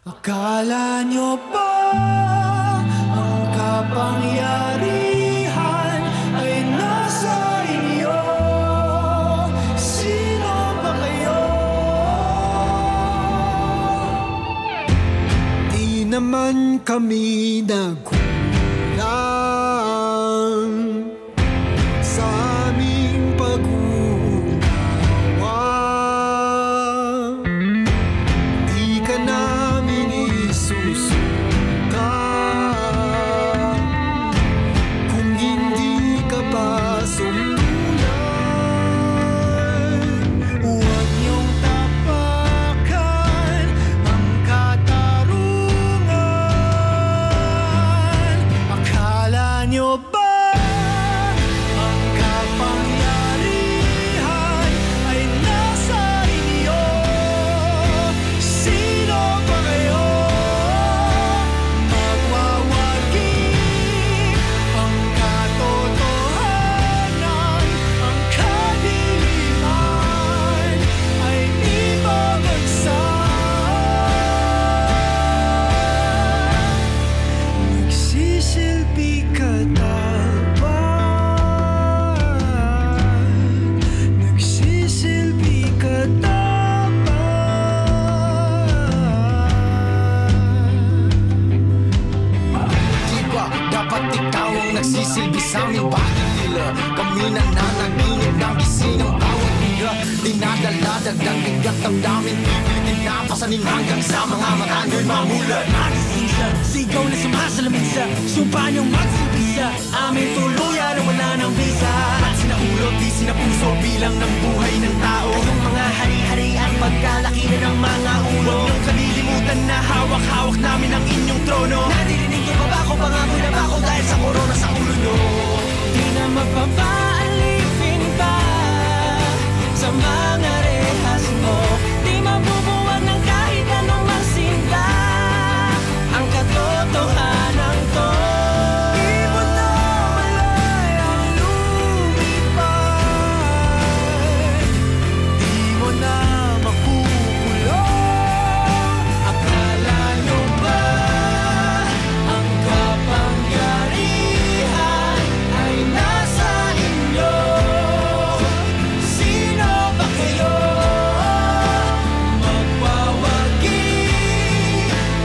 Akala nyo ba ang kapangyarihan ay nasa inyo? Sino ba kayo? Di naman kami nagkulang sa aming pag-uunawa. Di ka namin isusuka kung hindi ka pa sumulan. Huwag niyong tapakan ang katarungan. Akala niyo ba ang kapangyarihan ay nasa inyo? Sino ba kayo? Magwawagi ang katotohanan, ang kadiliman ay ibabagsak. Nagsisilbi ka dapat, nagsisilbi ka Di ba dapat ikaw ang nagsisilbi sa aming bakit nila? Kami nananaginip ng gising ng bawat higa. Dinadala dagdag bigat ang daming pipilitin na pasanin hanggang sa mga mata nyo'y mamulat. Magising siya, sigaw na sumasalamin siya, sumpa niyong magsilbi siya, aming tuluyan na wala ng visa. At sinahulog, di sinapuso bilang ng buhay ng tao. Kayong mga hari-hari at pagkalaki na ng mga ulo. Huwag niyong kalilimutan na hawak-hawak namin ang inyong trono. Naririnig niyo ba ba ako, pangako na ba ako dahil sa korona sa ulo niyo? Di na mapapaalipin pa sa mga rehas mo. Di mabubuwag ng kahit anong magsinda ang katotohanan to. Di mo na malayang lumipad, di mo na makukulong. Akala nyo ba ang kapangyarihan ay nasa inyo? Sino ba kayo? Magwawagi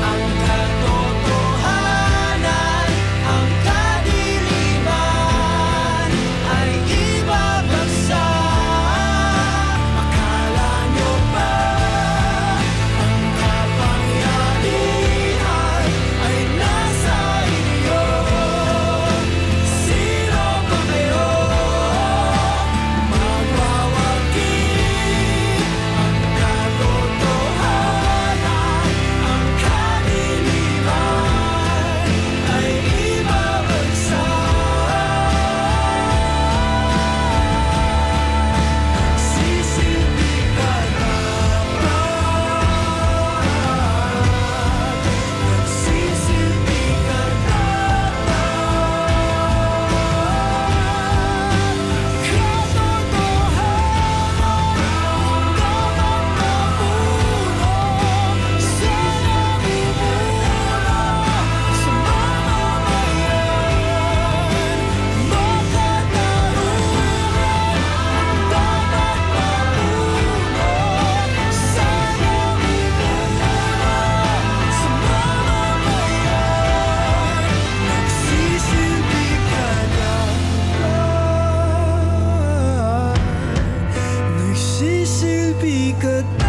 ang katotohanan, ang kadiliman ay ibabagsak. Akala nyo ba ang kapangyarihan ay nasa inyo? Sino ba kayo? Magwawagi ang katotohanan, ang kadiliman ay ibabagsak. Sisilbi ka dapat, nagsisilbi ka dapat. Katotohanan ang dapat mapuno sa namumula sa mamamayan. Makatarungan ang dapat mapuno sa namumula sa mamamayan. Nagsisilbi ka dapat, nagsisilbi ka dapat.